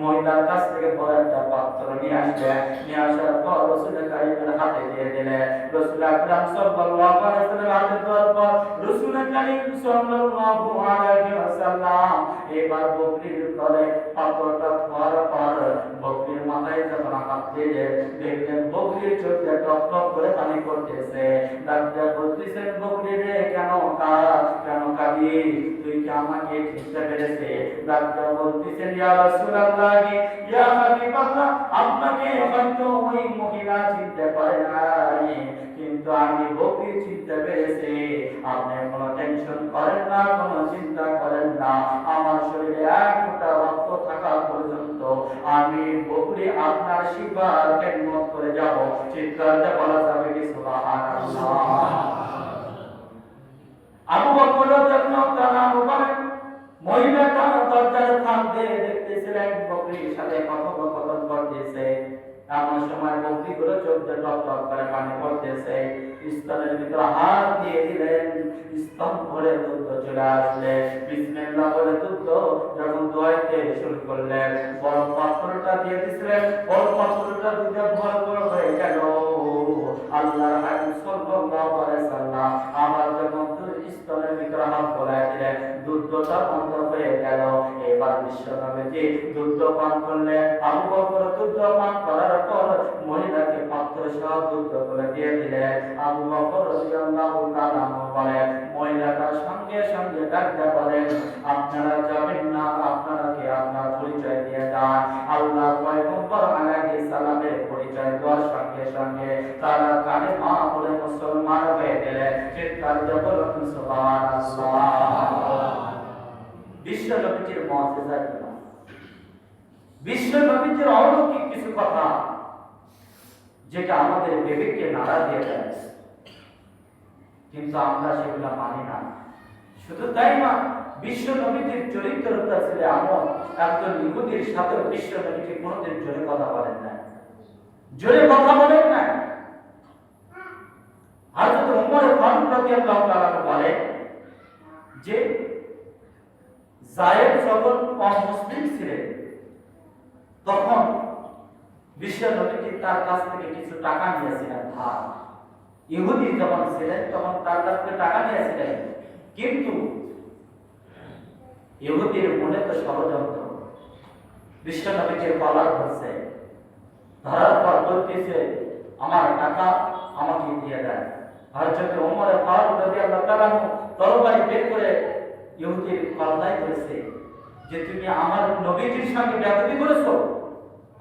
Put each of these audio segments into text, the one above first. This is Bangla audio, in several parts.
মহিলার কাছ থেকে বড় একটা পাত্র নিয়ে আসলেন, নিয়ে আসার পর রাসূল কারীমের হাতে দিয়ে দিলেন। রাসূল আকরাম সাল্লাল্লাহু আলাইহি ওয়াসাল্লাম হাতে দেওয়ার পর রাসূল কারীম সাল্লাল্লাহু আলাইহি ওয়াসাল্লাম এবার বকরির তলে পাত্রটা ধোয়ার পর বকরির মাথায় যখন হাত দিয়ে দেখলেন বকরির চোখে টপ টপ করে পানি পড়তেছে। ডাক্তার বলতেছেন, বকরি রে কেন কাঁদি, তুই কি আমাকে চিনতে পেরেছে? ডাক্তার বলতেছেন, ইয়া রাসূলুল্লাহ, ইয়া হাবিবাল্লাহ, আপনাকে হয়তো ওই মহিলা চিনতে পারে নাই, কিন্তু আমি বকরি চিনতে পেরেছি। আপনি কোনো টেনশন করেন না, কোনো চিন্তা করেন না, আমার শরীরে এক ফোঁটা রক্ত থাকা পর্যন্ত আমি বকরি আপনার সেবার খেদমত করে যাব। চিৎকার দিয়ে বলা যাবে কি সুবহানাল্লাহ? আবু বকর রাদিয়াল্লাহু তাআলা বলেন, মহিলাটা দরজার ফাঁক দিয়ে দেখতেছিলেন বকরির সাথে কথোপকথন করতেছে। এমন সময় বকরিগুলো চোখ দিয়ে টপ টপ করে পানি পড়তেছে। স্তনের ভিতরে হাত দিয়ে দিলেন, স্তন ভরে দুধ চলে আসলে বিসমিল্লাহ বলে দুধ যখন দোয়াইতে শুরু করলেন, বড় পাত্রটা দিয়ে দিছিলেন, বড় পাত্রটা দুধে ভরপুর হয়ে গেল। আল্লাহর হাবিব সাল্লাল্লাহু আলাইহি সাল্লাম আবার যখন স্তনের ভিতরে হাত বলায় দিলেন, দুধটা বন্ধ হয়ে গেল। এবার বিশ্বনবীজি দুধ পান করলেন। আবু বকর দুধ পান করার পর মহিলাকে পাত্র সহ দুধ করে দিয়ে দিলেন। আবু বকর রাদিয়াল্লাহু তাআলা বলেন, মহিলাটার সঙ্গে সঙ্গে ডাকতে বলেন, আপনারা যাবেন না, আপনারা কি আপনার পরিচয় দিয়ে দেন। আল্লাহর পয়গম্বর আলাইহিস সালামের পরিচয় দেওয়ার সঙ্গে সঙ্গে তারা কালেমা বলে মুসলমান হয়ে গেলেন। চিৎকার দিয়ে বলুন সুবহানাল্লাহ। বিশ্ব নবীজির মুজিজা কি? বিশ্ব নবীজির অলৌকিক কিছু কথা যেটা আমাদের বিবেককে নাড়া দিয়ে দেয়, কিন্তু আমরা সেগুলো মানি না। শুধু তাই না, বিশ্ব নবীজির চরিত্রটা ছিল এমন, একজন ইহুদির সাথে বিশ্ব নবীজি কোনোদিন জোরে কথা বলেন না, জোরে কথা বলেন না। হযরত ওমর ফারুক রাদিয়াল্লাহু তাআলা বলেন যে যায়েদ যখন অমুসলিম ছিলেন তখন বিশ্ব নবীজি তার কাছ থেকে কিছু টাকা নিয়েছিলেন ধার। ইহুদি যখন ছিলেন তখন তার কাছ থেকে টাকা নিয়েছিলেন, কিন্তু ইহুদির মনে তো ষড়যন্ত্র। বিশ্ব নবীজির কলার ধরছে, ধরার পর বলতেছে, আমার টাকা আমাকে দিয়ে দেন। হযরত ওমর ফারুক রাদিয়াল্লাহু তাআলা তরবারি বের করে ইহুদির কল্লায় ধরেছে যে তুমি আমার নবীজির সঙ্গে বেয়াদবি করেছো,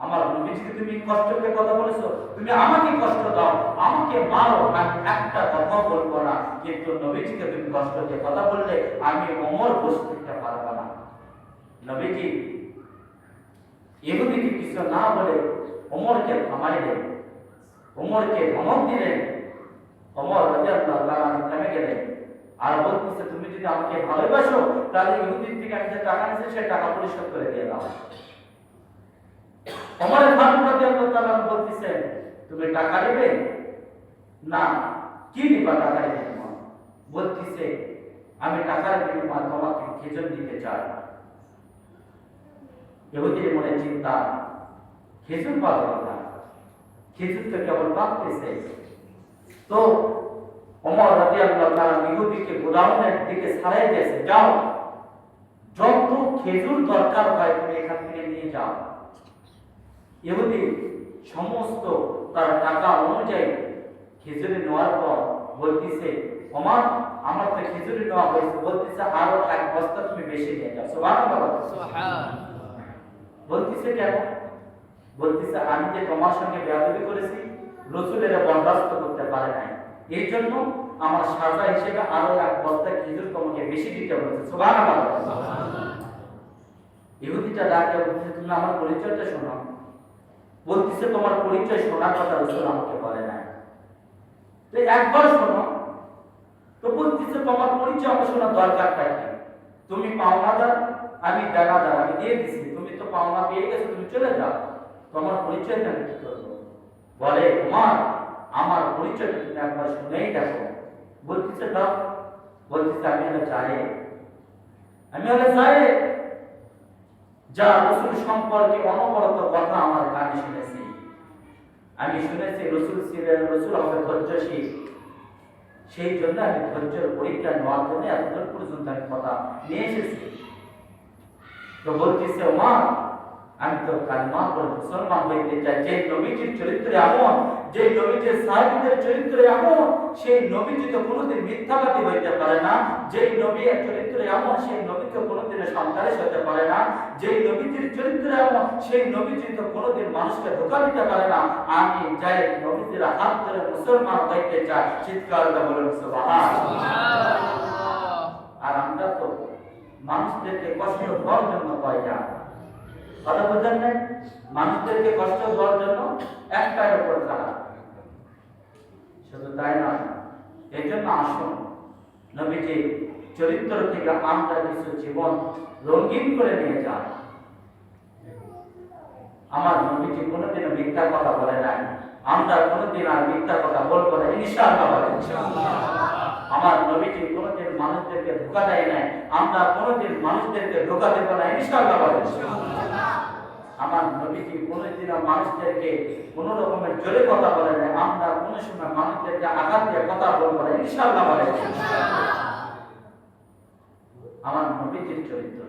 আমার নবীজিকে তুমি কষ্ট দিয়ে কথা বলেছো, তুমি আমাকে কষ্ট দাও, আমাকে মারো, আমি একটা কথা বলবো না, কিন্তু নবীজিকে তুমি কষ্ট দিয়ে কথা বললে আমি ওমর বসে থাকতে পারবো না। নবীজি ইহুদিকে কিছু না বলে ওমরকে থামাইলেন, ওমরকে ধমক দিলেন। ওমর রাদিয়াল্লাহু তাআলা থেমে গেলেন আর বলতেছে, তুমি যদি আমাকে ভালোবাসো তাহলে ইহুদির থেকে আমি যে টাকা নিয়েছি সেই টাকা পরিশোধ করে দিয়ে দাও। ওমর ফারুক রাদিয়াল্লাহু তাআলা বলতেছেন, তুমি টাকা দিবে না, কি দিবা টাকা দিবে? বলতেছে, আমি টাকার বিনিময়ে তোমাকে খেজুর দিতে চাই। ইহুদির মনে চিন্তা, খেজুর পাওয়া কথা, খেজুর তো কেবল পাকতেছে। তো ওমর রাদিয়াল্লাহু তাআলা ইহুদিকে গোদামের দিকে ছাড়াই দিয়েছে, যাও যত খেজুর দরকার হয় তুমি এখান থেকে নিয়ে যাও। ইহুদি সমস্ত তার টাকা অনুযায়ী খেজুরি নেওয়ার পর বলতেছে, ওমর আমার তো খেজুরি নেওয়া হয়েছে, বলতেছে আরো এক বস্তা তুমি বেশি নিয়ে যাও। সুবহানাল্লাহ। বলতেছে কেন? বলতেছে আমি যে তোমার সঙ্গে বেয়াদবি করেছি রাসূল এর বরদাস্ত করতে পারে নাই, এই জন্য আমার সাজা হিসেবে আরো এক বস্তা খেজুর তোমাকে বেশি দিতে বলেছে। সুবহানাল্লাহ। ইহুদিটা ডাকে বলতেছে, তুমি আমার পরিচয়টা শোনো। বলতেছে, তোমার পরিচয় শোনার কথা রাসূল আমাকে বলে নাই, তো একবার শোনো। তো বলতেছে, তোমার পরিচয় আমার শোনার দরকারটা কি? তুমি পাওনাদার, আমি দেনাদার, আমি দিয়ে দিছি, তুমি তো পাওনা পেয়ে গেছো, তুমি চলে যাও, তোমার পরিচয়টা আমি কি করবো? বলে, ওমর আমার পরিচয়টা তুমি একবার শুনেই দেখো। বলতেছে, দাও। বলতেছে, আমি হলো জায়েদ, আমি হলো জায়েদ। যা রাসূল সম্পর্কে অনবরত কথা আমার কানে শুনেছি। আমি শুনেছি রাসূল ছিলেন, রাসূল হবে ধৈর্যশীল। সেই জন্য আমি ধৈর্যের পরীক্ষা নেওয়ার জন্য এতদূর পর্যন্ত আমি কথা নিয়ে এসেছি। তো বলতেছে ওমর, আমি তো কালিমা পড়ে মুসলমান হইতে চাই। যে নবীজির চরিত্র এমন, যে নবীজির সাহাবীদের চরিত্র এমন, সেই নবীজি তো কোনোদিন মিথ্যাবাদী হইতে পারে না। যে নবীর চরিত্র এমন, সেই নবী তো কোনোদিন সন্ত্রাস হতে পারে না। যে নবীজির চরিত্র এমন, সেই নবীজি তো কোনোদিন মানুষকে ধোঁকা দিতে পারে না। আমি যাই নবীজির হাত ধরে মুসলমান হইতে চাই। চিৎকার করে বলুন সুবহানাল্লাহ। আর আমরা তো মানুষদেরকে কষ্ট দেওয়ার জন্য কয় না, কথা বুঝেন নাই? মানুষদেরকে কষ্ট দেওয়ার জন্য একটার উপর খারাপ, শুধু তাই নয়। এই জন্য আসুন নবীজি চরিত্র থেকে আমরা কিছু জীবন রঙিন করে নিয়ে যান। আমার নবীজি কোনোদিন মিথ্যা কথা বলে নাই, আমরা কোনোদিন আর মিথ্যা কথা বলবো না ইনশাআল্লাহ। আমার নবীজি কোনোদিন মানুষদেরকে ধোঁকা দেয় নাই, আমরা কোনোদিন মানুষদেরকে ধোঁকা দেব না ইনশাআল্লাহ। আমার নবীজি কোনোদিন মানুষদেরকে কোন রকমের জোরে কথা বলে নাই, আমরা কোন সময় মানুষদেরকে আঘাত দিয়ে কথা বলবো না ইনশাআল্লাহ। আমার নবীজির চরিত্র